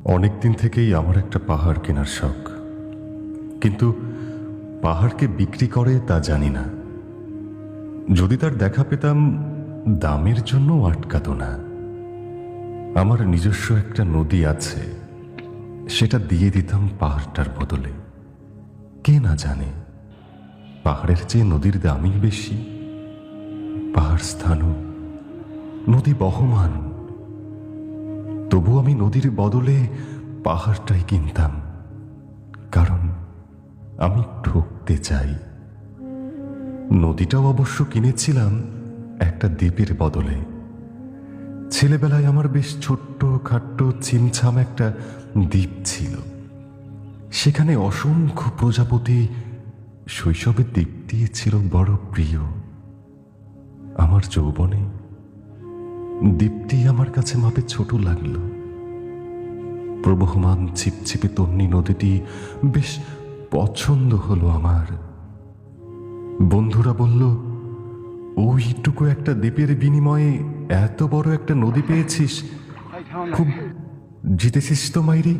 অনেক দিন থেকেই আমার একটা পাহাড় কেনার শখ, কিন্তু পাহাড়কে বিক্রি করে তা জানি না। যদি তার দেখা পেতাম, দামের জন্য আটকাতো না। আমার নিজস্ব একটা নদী আছে, সেটা দিয়ে দিতাম পাহাড়টার বদলে। কে না জানে পাহাড়ের চেয়ে নদীর দামই বেশি। পাহাড় স্থানু, নদী বহমান, তবু আমি নদীর বদলে পাহাড়টাই কিনতাম, কারণ আমি ঠকতে চাই। নদীটাও অবশ্য কিনেছিলাম একটা দ্বীপের বদলে। ছেলেবেলায় আমার বেশ ছোট্ট খাট্ট ছিমছাম একটা দ্বীপ ছিল, সেখানে অসংখ্য প্রজাপতি শৈশবের দ্বীপটি ছিল বড় প্রিয়। আমার যৌবনে দ্বীপটি আমার কাছে মাপে ছোট লাগল। প্রবহমান ছিপছিপে তন্নি নদীটি বেশ পছন্দ হলো আমার। বন্ধুরা বলল, ওইটুকু একটা দ্বীপের বিনিময়ে এত বড় একটা নদী পেয়েছিস, খুব জিতেছিস তো মাইরি।